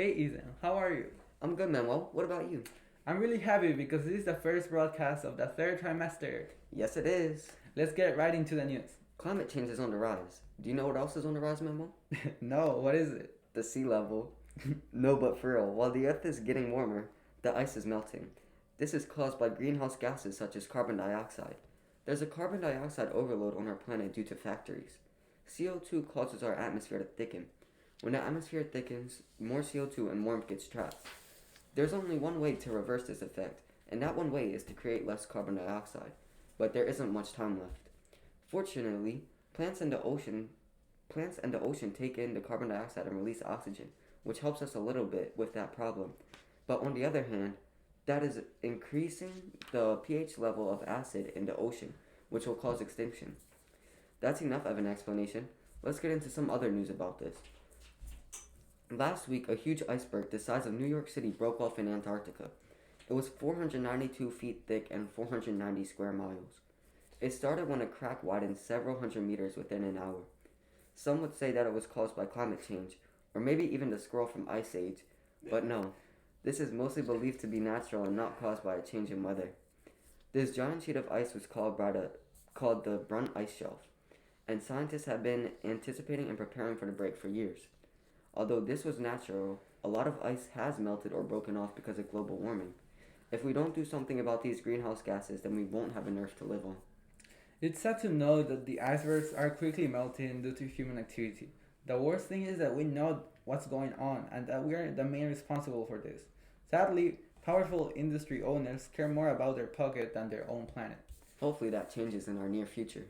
Hey Ethan, how are you? I'm good, Manuel. What about you? I'm really happy because this is the first broadcast of the third trimester. Yes, it is. Let's get right into the news. Climate change is on the rise. Do you know what else is on the rise, Manuel? No, what is it? The sea level. No, but for real, while the earth is getting warmer, the ice is melting. This is caused by greenhouse gases such as carbon dioxide. There's a carbon dioxide overload on our planet due to factories. CO2 causes our atmosphere to thicken. When the atmosphere thickens, more CO2 and warmth gets trapped. There's only one way to reverse this effect, and that one way is to create less carbon dioxide. But there isn't much time left. Fortunately, plants and the ocean take in the carbon dioxide and release oxygen, which helps us a little bit with that problem. But on the other hand, that is increasing the pH level of acid in the ocean, which will cause extinction. That's enough of an explanation. Let's get into some other news about this. Last week, a huge iceberg the size of New York City broke off in Antarctica. It was 492 feet thick and 490 square miles. It started when a crack widened several hundred meters within an hour. Some would say that it was caused by climate change, or maybe even the scroll from Ice Age, but no. This is mostly believed to be natural and not caused by a change in weather. This giant sheet of ice was called the Brunt Ice Shelf, and scientists have been anticipating and preparing for the break for years. Although this was natural, a lot of ice has melted or broken off because of global warming. If we don't do something about these greenhouse gases, then we won't have an Earth to live on. It's sad to know that the icebergs are quickly melting due to human activity. The worst thing is that we know what's going on and that we are the main responsible for this. Sadly, powerful industry owners care more about their pocket than their own planet. Hopefully that changes in our near future.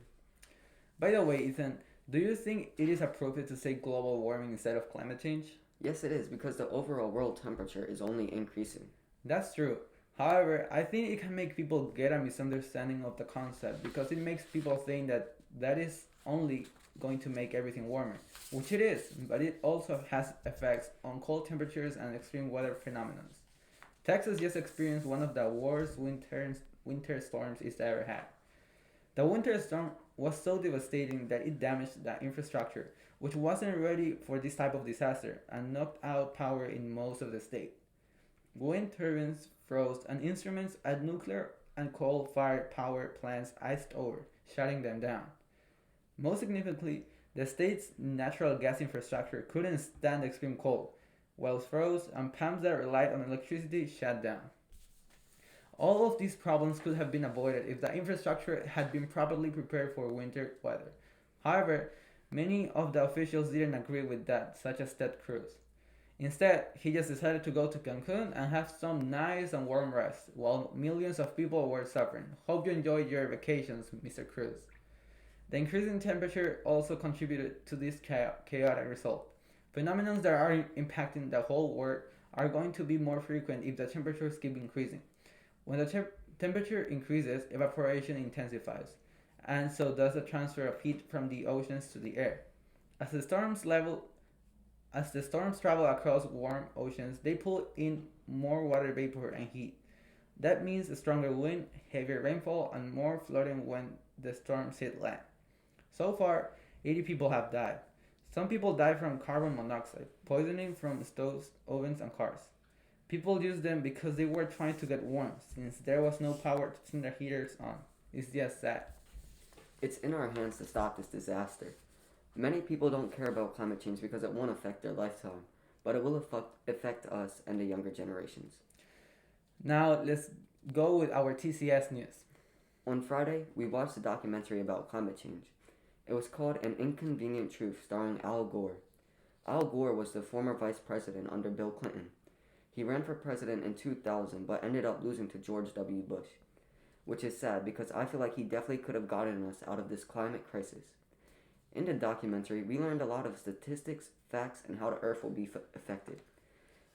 By the way, Ethan, do you think it is appropriate to say global warming instead of climate change? Yes, it is because the overall world temperature is only increasing. That's true. However, I think it can make people get a misunderstanding of the concept because it makes people think that that is only going to make everything warmer, which it is, but it also has effects on cold temperatures and extreme weather phenomena. Texas just experienced one of the worst winter storms it's ever had. The winter storm was so devastating that it damaged the infrastructure, which wasn't ready for this type of disaster, and knocked out power in most of the state. Wind turbines froze, and instruments at nuclear and coal fired power plants iced over, shutting them down. Most significantly, the state's natural gas infrastructure couldn't stand extreme cold, wells froze, and pumps that relied on electricity shut down. All of these problems could have been avoided if the infrastructure had been properly prepared for winter weather. However, many of the officials didn't agree with that, such as Ted Cruz. Instead, he just decided to go to Cancun and have some nice and warm rest, while millions of people were suffering. Hope you enjoyed your vacations, Mr. Cruz. The increasing temperature also contributed to this chaotic result. Phenomena that are impacting the whole world are going to be more frequent if the temperatures keep increasing. When the temperature increases, evaporation intensifies, and so does the transfer of heat from the oceans to the air. As the storms level as the storms travel across warm oceans, they pull in more water vapor and heat. That means a stronger wind, heavier rainfall, and more flooding when the storms hit land. So far, 80 people have died. Some people died from carbon monoxide, poisoning from stoves, ovens, and cars. People used them because they were trying to get warm, since there was no power to turn the heaters on. It's just sad. It's in our hands to stop this disaster. Many people don't care about climate change because it won't affect their lifetime, but it will affect us and the younger generations. Now let's go with our TCS news. On Friday, we watched a documentary about climate change. It was called An Inconvenient Truth, starring Al Gore. Al Gore was the former vice president under Bill Clinton. He ran for president in 2000 but ended up losing to George W. Bush, which is sad because I feel like he definitely could have gotten us out of this climate crisis. In the documentary, we learned a lot of statistics, facts, and how the Earth will be affected.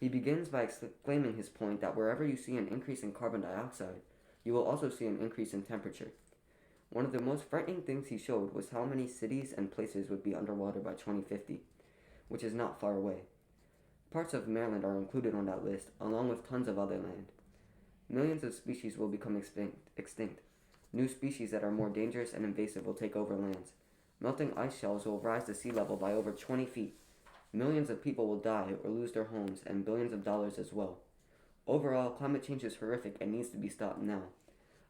He begins by exclaiming his point that wherever you see an increase in carbon dioxide, you will also see an increase in temperature. One of the most frightening things he showed was how many cities and places would be underwater by 2050, which is not far away. Parts of Maryland are included on that list, along with tons of other land. Millions of species will become extinct. New species that are more dangerous and invasive will take over lands. Melting ice shelves will rise the sea level by over 20 feet. Millions of people will die or lose their homes, and billions of dollars as well. Overall, climate change is horrific and needs to be stopped now.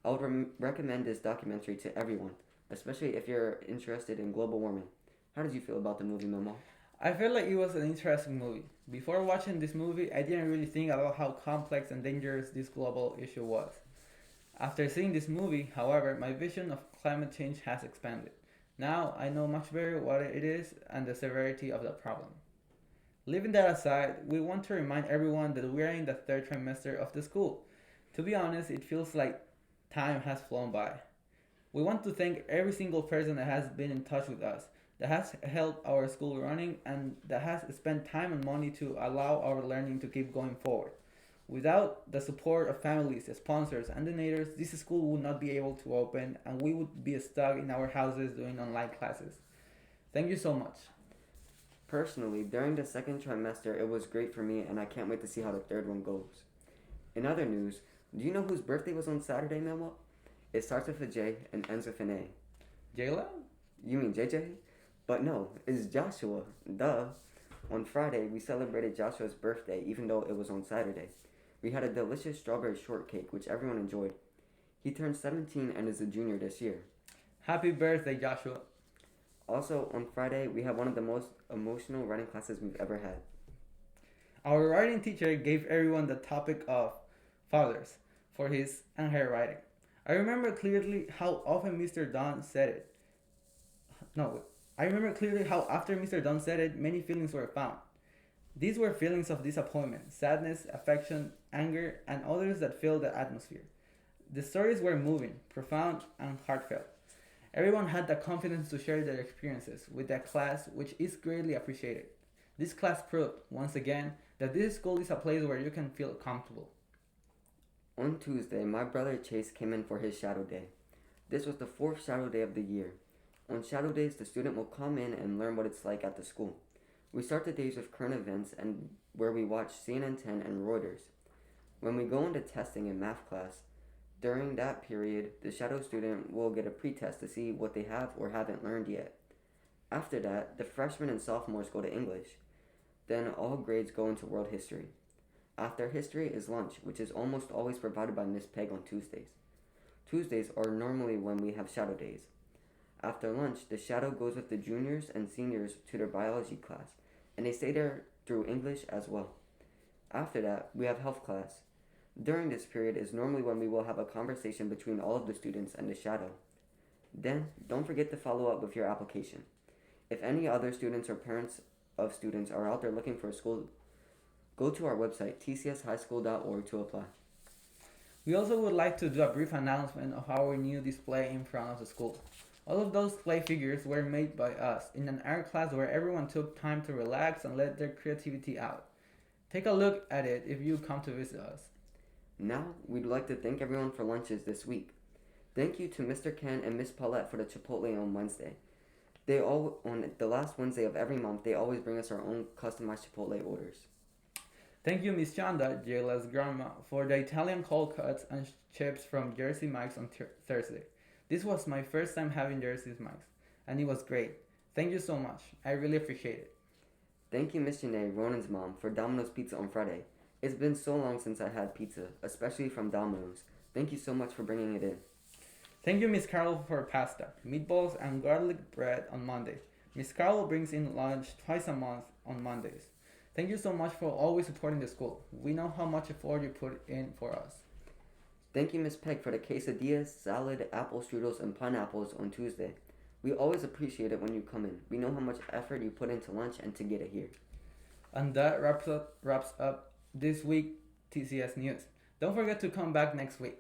I would recommend this documentary to everyone, especially if you're interested in global warming. How did you feel about the movie, Memo? I felt like it was an interesting movie. Before watching this movie, I didn't really think about how complex and dangerous this global issue was. After seeing this movie, however, my vision of climate change has expanded. Now I know much better what it is and the severity of the problem. Leaving that aside, we want to remind everyone that we are in the third trimester of the school. To be honest, it feels like time has flown by. We want to thank every single person that has been in touch with us, that has helped our school running, and that has spent time and money to allow our learning to keep going forward. Without the support of families, sponsors, and donors, this school would not be able to open and we would be stuck in our houses doing online classes. Thank you so much. Personally, during the second trimester, it was great for me, and I can't wait to see how the third one goes. In other news, do you know whose birthday was on Saturday, Memo? It starts with a J and ends with an A. Jayla? You mean JJ? But no, it's Joshua. Duh. On Friday, we celebrated Joshua's birthday, even though it was on Saturday. We had a delicious strawberry shortcake, which everyone enjoyed. He turned 17 and is a junior this year. Happy birthday, Joshua. Also, on Friday, we had one of the most emotional writing classes we've ever had. Our writing teacher gave everyone the topic of fathers for his and her writing. I remember clearly how often Mr. Don said it. No, I remember clearly how after Mr. Don said it, many feelings were found. These were feelings of disappointment, sadness, affection, anger, and others that filled the atmosphere. The stories were moving, profound, and heartfelt. Everyone had the confidence to share their experiences with the class, which is greatly appreciated. This class proved, once again, that this school is a place where you can feel comfortable. On Tuesday, my brother Chase came in for his shadow day. This was the fourth shadow day of the year. On shadow days, the student will come in and learn what it's like at the school. We start the days with current events and where we watch CNN 10 and Reuters. When we go into testing in math class, during that period, the shadow student will get a pretest to see what they have or haven't learned yet. After that, the freshmen and sophomores go to English. Then all grades go into world history. After history is lunch, which is almost always provided by Miss Peg on Tuesdays. Tuesdays are normally when we have shadow days. After lunch, the shadow goes with the juniors and seniors to their biology class, and they stay there through English as well. After that, we have health class. During this period is normally when we will have a conversation between all of the students and the shadow. Then, don't forget to follow up with your application. If any other students or parents of students are out there looking for a school, go to our website, tcshighschool.org, to apply. We also would like to do a brief announcement of our new display in front of the school. All of those clay figures were made by us in an art class where everyone took time to relax and let their creativity out. Take a look at it if you come to visit us. Now, we'd like to thank everyone for lunches this week. Thank you to Mr. Ken and Miss Paulette for the Chipotle on Wednesday. On the last Wednesday of every month, they always bring us our own customized Chipotle orders. Thank you, Miss Chanda, Jayla's grandma, for the Italian cold cuts and chips from Jersey Mike's on Thursday. This was my first time having Jersey Mike's, and it was great. Thank you so much. I really appreciate it. Thank you, Miss Janae, Ronan's mom, for Domino's Pizza on Friday. It's been so long since I had pizza, especially from Domino's. Thank you so much for bringing it in. Thank you, Miss Carol, for pasta, meatballs, and garlic bread on Monday. Miss Carol brings in lunch twice a month on Mondays. Thank you so much for always supporting the school. We know how much effort you put in for us. Thank you, Miss Peg, for the quesadillas, salad, apple strudels, and pineapples on Tuesday. We always appreciate it when you come in. We know how much effort you put into lunch and to get it here. And that wraps up this week TCS News. Don't forget to come back next week.